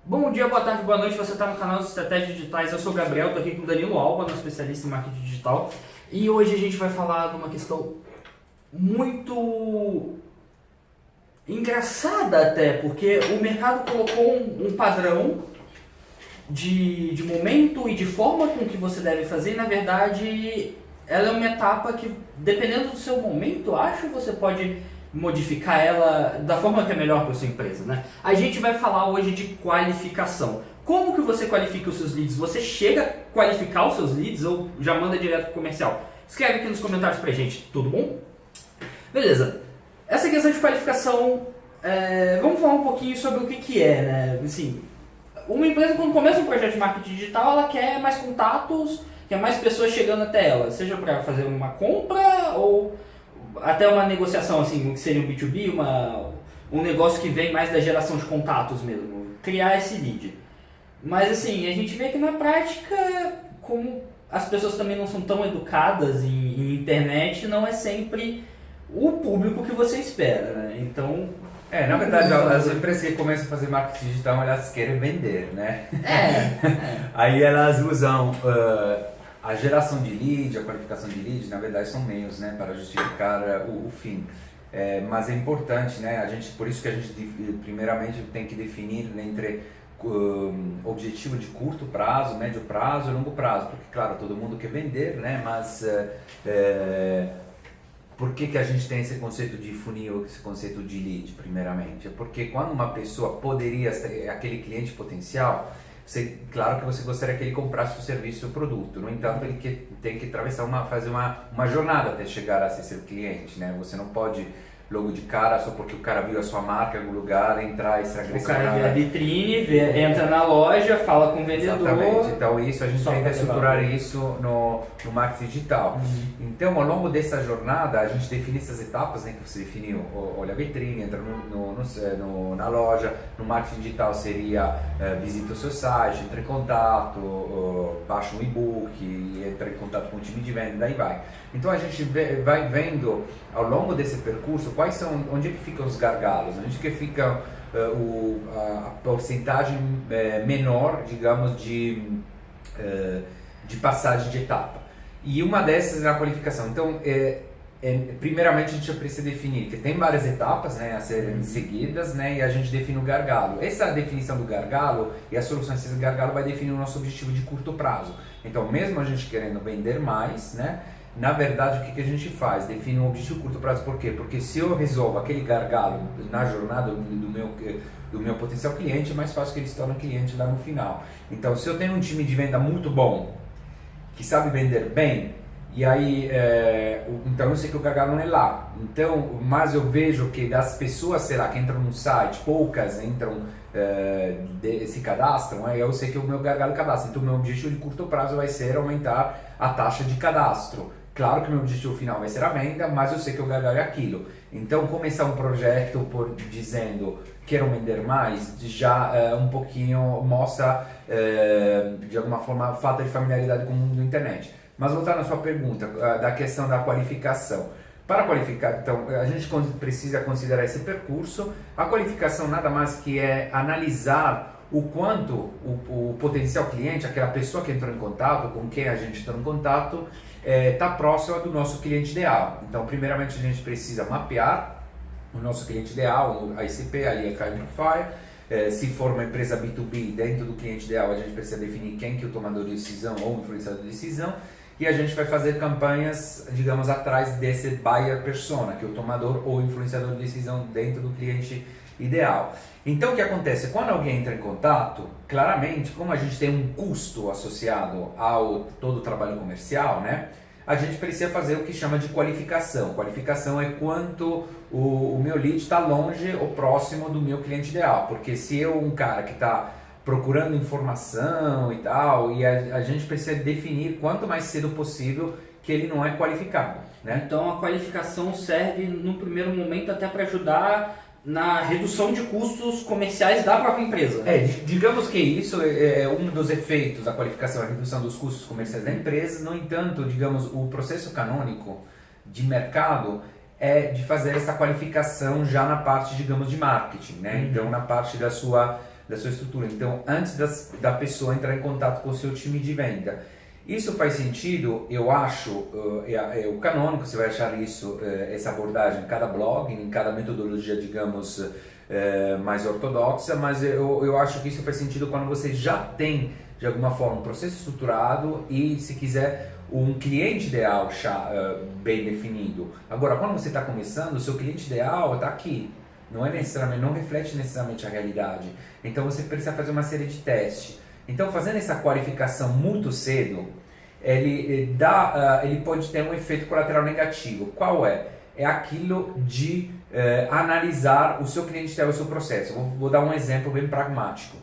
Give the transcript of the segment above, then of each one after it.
Bom dia, boa tarde, boa noite. Você está no canal de Estratégias Digitais. Eu sou o Gabriel, estou aqui com o Danilo Alba, nosso especialista em marketing digital. E hoje a gente vai falar de uma questão muito engraçada até, porque o mercado colocou um padrão de momento e de forma com que você deve fazer. E, na verdade, ela é uma etapa que, dependendo do seu momento, acho que você pode modificar ela da forma que é melhor para a sua empresa, né? A gente vai falar hoje de qualificação. Como que você qualifica os seus leads? Você chega a qualificar os seus leads ou já manda direto para o comercial? Escreve aqui nos comentários pra gente, tudo bom? Beleza. Essa questão de qualificação, vamos falar um pouquinho sobre o que é, né? Assim, uma empresa, quando começa um projeto de marketing digital, ela quer mais contatos, quer mais pessoas chegando até ela, seja para fazer uma compra ou até uma negociação, assim, que seria um B2B, um negócio que vem mais da geração de contatos mesmo, criar esse lead. Mas assim, a gente vê que na prática, como as pessoas também não são tão educadas em internet, não é sempre o público que você espera, né? Então... na verdade, as empresas que começam a fazer marketing digital, elas querem vender, né? Aí elas usam a geração de lead, a qualificação de lead, na verdade são meios, né, para justificar o fim. Mas é importante, né, por isso que a gente primeiramente tem que definir entre objetivo de curto prazo, médio prazo e longo prazo, porque claro, todo mundo quer vender, né, mas por que a gente tem esse conceito de funil, esse conceito de lead, primeiramente? É porque quando uma pessoa poderia ser aquele cliente potencial, claro que você gostaria que ele comprasse o serviço ou o produto, no entanto ele tem que atravessar fazer uma jornada até chegar a ser seu cliente, né? Você não pode logo de cara, só porque o cara viu a sua marca em algum lugar, entrar e se agressar. O cara vê a vitrine, entra na loja, fala com o vendedor. Exatamente, então isso a gente tem que estruturar isso no marketing digital. Então ao longo dessa jornada a gente define essas etapas, né, que você definiu, olha a vitrine, entra na loja, no marketing digital seria visita o seu site, entra em contato, baixa um e-book, entra em contato com o time de venda, daí vai. Então a gente vai vendo ao longo desse percurso onde é que ficam os gargalos, onde é que fica a porcentagem menor, digamos, de passagem de etapa. E uma dessas é a qualificação. Então, primeiramente a gente precisa definir que tem várias etapas, né, a serem seguidas, né, e a gente define o gargalo. Essa definição do gargalo e a solução desse gargalo vai definir o nosso objetivo de curto prazo. Então, mesmo a gente querendo vender mais, né, na verdade, o que a gente faz? Define um objetivo curto prazo. Por quê? Porque se eu resolvo aquele gargalo na jornada do meu potencial cliente, é mais fácil que ele se torne cliente lá no final. Então, se eu tenho um time de venda muito bom, que sabe vender bem, e aí, então eu sei que o gargalo não é lá. Então, mas eu vejo que das pessoas, sei lá, que entram no site, poucas entram, se cadastram, aí eu sei que o meu gargalo cadastra. Então, o meu objetivo de curto prazo vai ser aumentar a taxa de cadastro. Claro que o meu objetivo final vai ser a venda, mas eu sei que o gargalo é aquilo. Então, começar um projeto dizendo quero vender mais, já um pouquinho mostra, de alguma forma, falta de familiaridade com o mundo da internet. Mas voltando à sua pergunta, da questão da qualificação. Para qualificar, então, a gente precisa considerar esse percurso. A qualificação nada mais que é analisar o quanto o potencial cliente, aquela pessoa que entrou em contato, com quem a gente entrou em contato, está próxima do nosso cliente ideal. Então, primeiramente, a gente precisa mapear o nosso cliente ideal, a ICP, ali é Client Profile. Se for uma empresa B2B, dentro do cliente ideal, a gente precisa definir quem que é o tomador de decisão ou o influenciador de decisão. E a gente vai fazer campanhas, digamos, atrás desse buyer persona, que é o tomador ou influenciador de decisão dentro do cliente ideal. Então o que acontece? Quando alguém entra em contato, claramente, como a gente tem um custo associado ao todo o trabalho comercial, né, a gente precisa fazer o que chama de qualificação. Qualificação é quanto o meu lead está longe ou próximo do meu cliente ideal. Porque se eu, um cara que está procurando informação e tal, e a gente precisa definir quanto mais cedo possível que ele não é qualificado, né? Então a qualificação serve no primeiro momento até para ajudar na redução de custos comerciais da própria empresa. Digamos que isso é um dos efeitos da qualificação, a redução dos custos comerciais da empresa. No entanto, digamos, o processo canônico de mercado é de fazer essa qualificação já na parte, digamos, de marketing, né? Então, na parte da sua da sua estrutura. Então, antes da pessoa entrar em contato com o seu time de venda. Isso faz sentido, eu acho, é o canônico, você vai achar isso, essa abordagem em cada blog, em cada metodologia, digamos, mais ortodoxa, mas eu acho que isso faz sentido quando você já tem, de alguma forma, um processo estruturado e, se quiser, um cliente ideal bem definido. Agora, quando você está começando, o seu cliente ideal está aqui, não reflete necessariamente a realidade. Então, você precisa fazer uma série de testes. Então, fazendo essa qualificação muito cedo, ele pode ter um efeito colateral negativo. Qual é? É aquilo de analisar o seu cliente ideal e o seu processo. Vou dar um exemplo bem pragmático.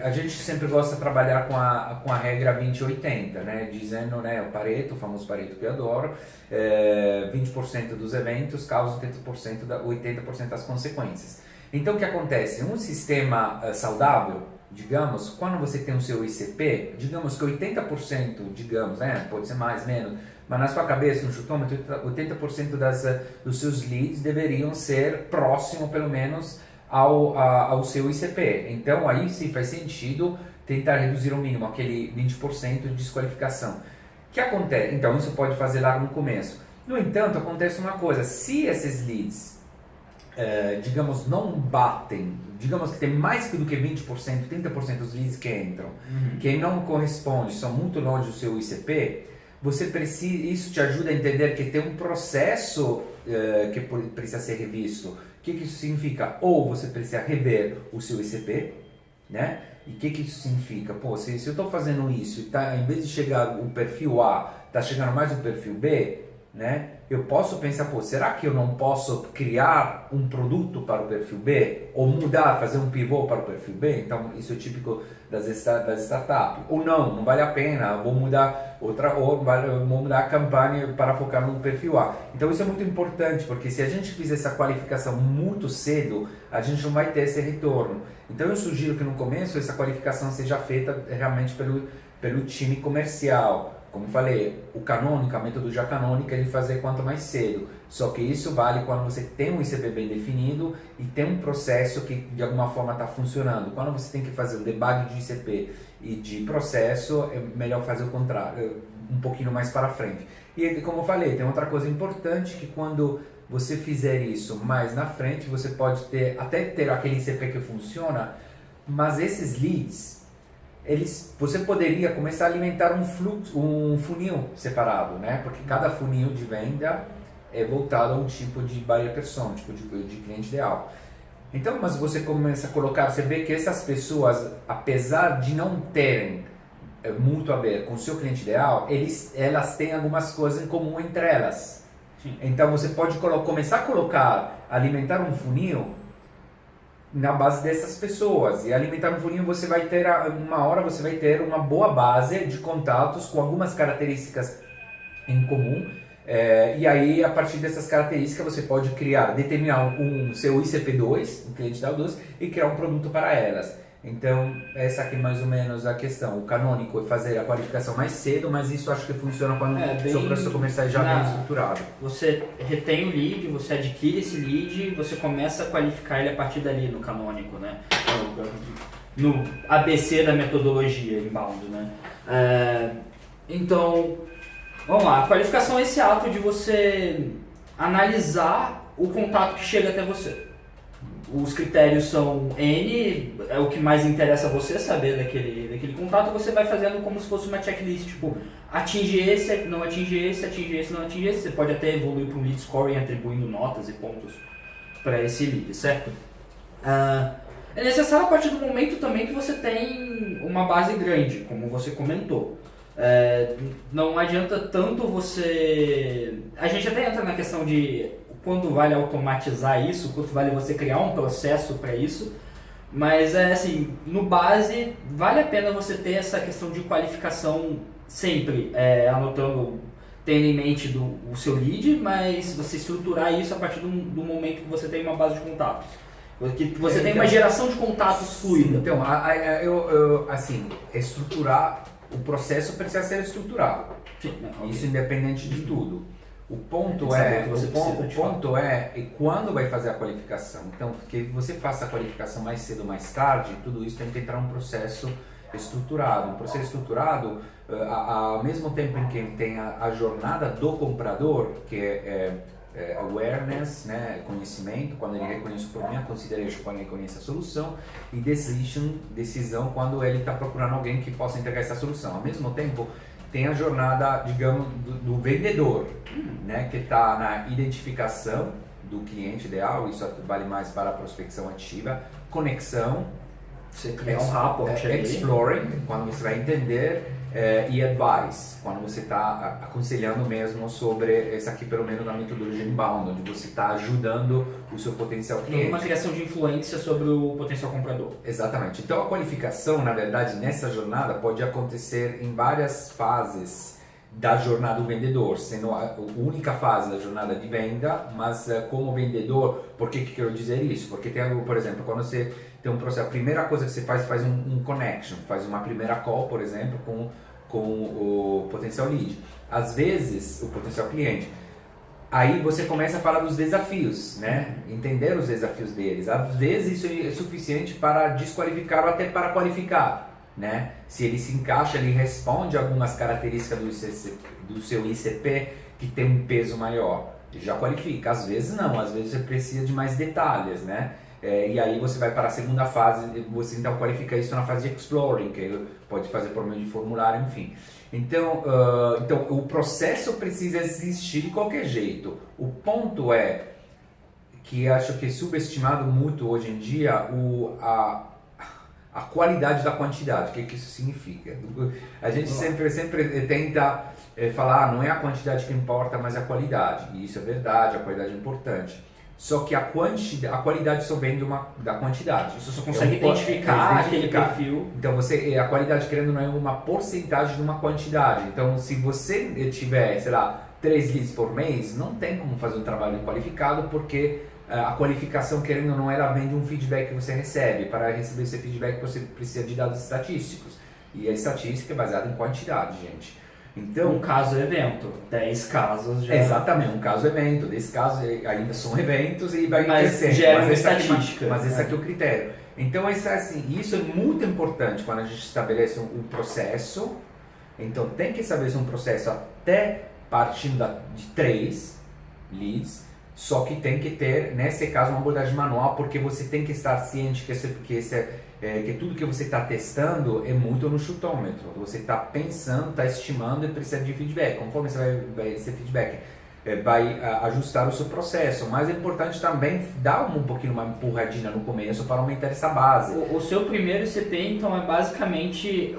A gente sempre gosta de trabalhar com a regra 20-80, né? Dizendo, né, o Pareto, o famoso Pareto que eu adoro, 20% dos eventos causam 80% das consequências. Então, o que acontece? Um sistema saudável, digamos, quando você tem o seu ICP, digamos que 80%, digamos, né, pode ser mais, menos, mas na sua cabeça, no chutômetro, 80% dos seus leads deveriam ser próximo, pelo menos, ao seu ICP. Então, aí sim faz sentido tentar reduzir ao mínimo aquele 20% de desqualificação. O que acontece? Então, isso pode fazer lá no começo. No entanto, acontece uma coisa, se esses leads digamos, não batem, digamos que tem mais do que 20%, 30% dos leads que entram, que não correspondem, são muito longe do seu ICP, isso te ajuda a entender que tem um processo que precisa ser revisto. O que isso significa? Ou você precisa rever o seu ICP, né? E o que isso significa? Pô, se eu estou fazendo isso e em vez de chegar o perfil A, está chegando mais o perfil B, né? Eu posso pensar, pô, será que eu não posso criar um produto para o perfil B? Ou fazer um pivô para o perfil B? Então, isso é típico das startups. Ou não vale a pena, vou mudar a campanha para focar no perfil A. Então, isso é muito importante, porque se a gente fizer essa qualificação muito cedo, a gente não vai ter esse retorno. Então, eu sugiro que no começo essa qualificação seja feita realmente pelo time comercial. Como falei, a metodologia canônica é de fazer quanto mais cedo. Só que isso vale quando você tem um ICP bem definido e tem um processo que de alguma forma está funcionando. Quando você tem que fazer o debug de ICP e de processo, é melhor fazer o contrário, um pouquinho mais para frente. E como eu falei, tem outra coisa importante que quando você fizer isso mais na frente, você pode até ter aquele ICP que funciona, mas esses leads, você poderia começar a alimentar um funil separado, né? Porque cada funil de venda é voltado a um tipo de buyer persona, tipo de cliente ideal. Então, mas você começa a colocar, você vê que essas pessoas, apesar de não terem muito a ver com o seu cliente ideal, elas têm algumas coisas em comum entre elas. Sim. Então, você pode começar a alimentar um funil na base dessas pessoas, e alimentar um funil você vai ter uma boa base de contatos com algumas características em comum, e aí a partir dessas características você pode determinar um seu ICP2, um cliente ideal 2, e criar um produto para elas. Então essa aqui é mais ou menos a questão. O canônico é fazer a qualificação mais cedo, mas isso acho que funciona quando o seu processo comercial já bem estruturado. Você retém o lead, você adquire esse lead, você começa a qualificar ele a partir dali no canônico, né? No ABC da metodologia inbound, né? Então, vamos lá. A qualificação é esse ato de você analisar o contato que chega até você. Os critérios são N, é o que mais interessa a você saber daquele contato, você vai fazendo como se fosse uma checklist, tipo, atinge esse, não atinge esse, atinge esse, não atinge esse. Você pode até evoluir para um lead scoring atribuindo notas e pontos para esse lead, certo? É necessário a partir do momento também que você tem uma base grande, como você comentou. Não adianta tanto você... A gente até entra na questão de quanto vale automatizar isso, quanto vale você criar um processo para isso, mas assim, no base, vale a pena você ter essa questão de qualificação sempre, tendo em mente o seu lead, mas você estruturar isso a partir do momento que você tem uma base de contatos. Que você tem uma geração de contatos fluida. Então, assim, estruturar, o processo precisa ser estruturado. Sim, okay. Isso independente de tudo. O ponto Saber é, o que você o precisa, de ponto é e quando vai fazer a qualificação. Então, que você faça a qualificação mais cedo ou mais tarde, tudo isso tem que entrar um processo estruturado. Um processo estruturado, ao mesmo tempo em que tem a jornada do comprador, que é awareness, né, conhecimento, quando ele reconhece o problema, consideration, quando ele conhece a solução, e decisão, quando ele está procurando alguém que possa entregar essa solução. Ao mesmo tempo, tem a jornada, digamos, do vendedor, né, que está na identificação do cliente ideal, isso vale mais para a prospecção ativa, conexão, Você criar um rapport ali. exploring, quando você vai entender, e advice, quando você está aconselhando mesmo sobre, essa aqui pelo menos na metodologia inbound, onde você está ajudando o seu potencial cliente. Uma criação de influência sobre o potencial comprador. Exatamente. Então a qualificação, na verdade, nessa jornada pode acontecer em várias fases da jornada do vendedor, sendo a única fase da jornada de venda, mas como vendedor, por que quero dizer isso? Porque tem algo, por exemplo, quando você tem um processo, a primeira coisa que você faz um connection, faz uma primeira call, por exemplo, com o potencial lead. Às vezes, o potencial cliente. Aí você começa a falar dos desafios, né? Entender os desafios deles. Às vezes isso é suficiente para desqualificar ou até para qualificar, né? Se ele se encaixa, ele responde algumas características do seu ICP que tem um peso maior, já qualifica. Às vezes não, às vezes você precisa de mais detalhes, né? E aí você vai para a segunda fase, você então qualifica isso na fase de exploring, que pode fazer por meio de formulário, enfim. Então, o processo precisa existir de qualquer jeito. O ponto é que acho que é subestimado muito hoje em dia a qualidade da quantidade. O que isso significa? A gente sempre tenta falar, não é a quantidade que importa, mas a qualidade. E isso é verdade, a qualidade é importante. Só que a qualidade só vem da quantidade. Você só consegue identificar aquele perfil. Então a qualidade, querendo, não é uma porcentagem de uma quantidade. Então se você tiver, sei lá, 3 leads por mês, não tem como fazer um trabalho qualificado, porque a qualificação, querendo ou não, ela vem de um feedback que você recebe. Para receber esse feedback você precisa de dados estatísticos. E a estatística é baseada em quantidade, gente. Então, um caso evento, 10 casos já. Exatamente, um caso evento, 10 casos ainda são eventos e vai crescendo. Gera uma estatística. Mas esse aqui é o critério. Então, isso é muito importante quando a gente estabelece um processo. Então, tem que estabelecer um processo até partindo de 3 leads, só que tem que ter, nesse caso, uma abordagem manual, porque você tem que estar ciente que tudo que você está testando é muito no chutômetro. Você está pensando, está estimando e precisa de feedback. Conforme você vai receber feedback, vai ajustar o seu processo. Mas é importante também dar um pouquinho uma empurradinha no começo para aumentar essa base. O seu primeiro ICP, então, é basicamente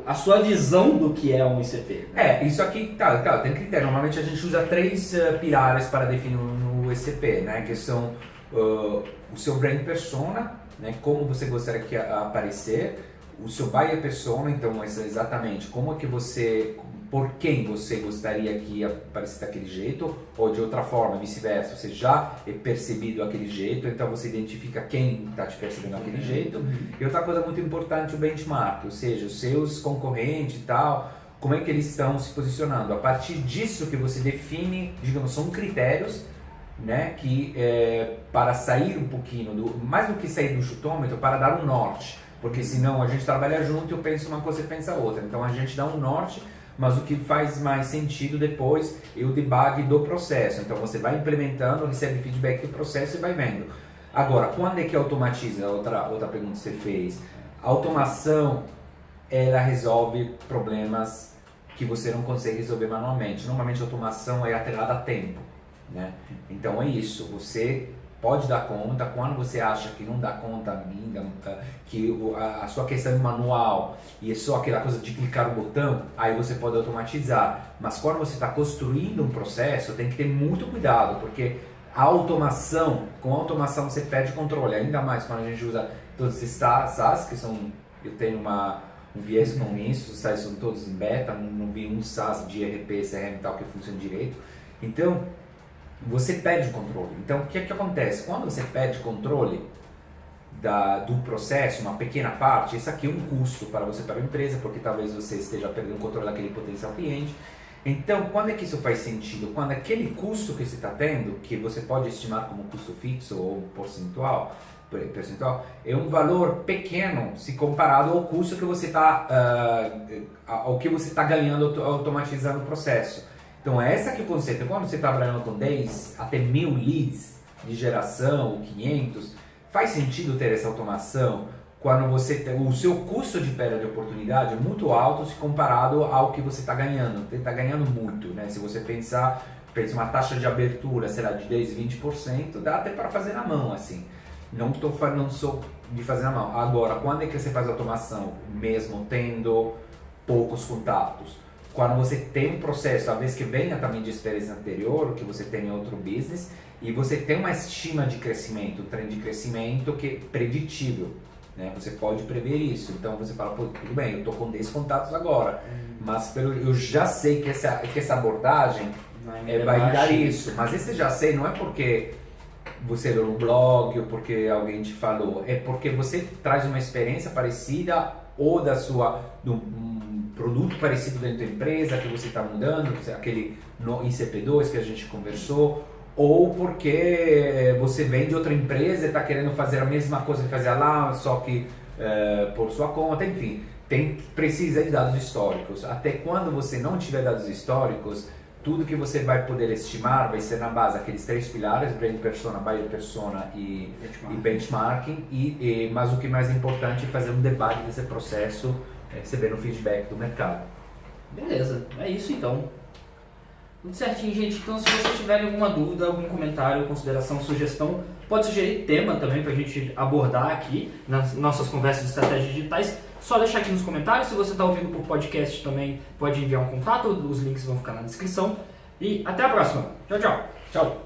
a sua visão do que é um ICP. Né? Isso aqui, tem critério. Normalmente a gente usa 3 pilares para definir um ICP, né? Que são o seu brand persona, né, como você gostaria que aparecer, o seu buyer persona, então exatamente como é que por quem você gostaria que aparecesse daquele jeito, ou de outra forma, vice-versa, você já é percebido daquele jeito, então você identifica quem está te percebendo daquele jeito. E outra coisa muito importante, o benchmark, ou seja, os seus concorrentes e tal, como é que eles estão se posicionando. A partir disso que você define, digamos, são critérios, né, que para sair um pouquinho, mais do que sair do chutômetro, para dar um norte, porque senão a gente trabalha junto e eu penso uma coisa e pensa outra, então a gente dá um norte, mas o que faz mais sentido depois é o debug do processo, então você vai implementando, recebe feedback do processo e vai vendo. Agora, quando é que automatiza? Outra pergunta que você fez. A automação, ela resolve problemas que você não consegue resolver manualmente. Normalmente a automação é atrelada a tempo, né? Então é isso, você pode dar conta quando você acha que não dá conta ainda, que a sua questão é manual e é só aquela coisa de clicar o botão, aí você pode automatizar. Mas quando você está construindo um processo, tem que ter muito cuidado, porque com a automação você perde controle, ainda mais quando a gente usa todos esses SaaS, que são, eu tenho um viés com isso, os SaaS são todos em beta, não vi um SaaS de ERP, CRM e tal que funciona direito. Então, você perde o controle. Então, o que acontece? Quando você perde controle do processo, uma pequena parte, isso aqui é um custo para você, para a empresa, porque talvez você esteja perdendo o controle daquele potencial cliente. Então, quando é que isso faz sentido? Quando aquele custo que você está tendo, que você pode estimar como custo fixo ou percentual, é um valor pequeno se comparado ao custo que você está, ao que você está ganhando automatizando o processo. Então, essa que é o conceito. Quando você está trabalhando com 10 até 1000 leads de geração, ou 500, faz sentido ter essa automação quando você tem, o seu custo de perda de oportunidade é muito alto se comparado ao que você está ganhando. Você está ganhando muito, né? Se você pensa uma taxa de abertura, sei lá, de 10, 20%, dá até para fazer na mão, assim. Não estou falando só de fazer na mão. Agora, quando é que você faz automação? Mesmo tendo poucos contatos. Quando você tem um processo, talvez que venha também de experiência anterior, que você tem em outro business, e você tem uma estima de crescimento, um trem de crescimento que é preditível. Né? Você pode prever isso, então você fala, pô, tudo bem, eu estou com 10 contatos agora, mas eu já sei que essa abordagem vai dar isso, mas esse já sei não é porque você leu no blog ou porque alguém te falou, é porque você traz uma experiência parecida ou de um produto parecido dentro da empresa que você está mudando, aquele no ICP2 que a gente conversou, ou porque você vem de outra empresa e está querendo fazer a mesma coisa que fazia lá, só que por sua conta, enfim, precisa de dados históricos. Até quando você não tiver dados históricos, tudo que você vai poder estimar vai ser na base daqueles 3 pilares, Brand Persona, Buyer Persona e benchmarking, mas o que é mais importante é fazer um debate desse processo, recebendo feedback do mercado. Beleza, é isso então. Tudo certinho, gente. Então, se vocês tiverem alguma dúvida, algum comentário, consideração, sugestão, pode sugerir tema também para a gente abordar aqui nas nossas conversas de estratégias digitais. Só deixar aqui nos comentários. Se você está ouvindo por podcast também, pode enviar um contato. Os links vão ficar na descrição. E até a próxima. Tchau, tchau. Tchau.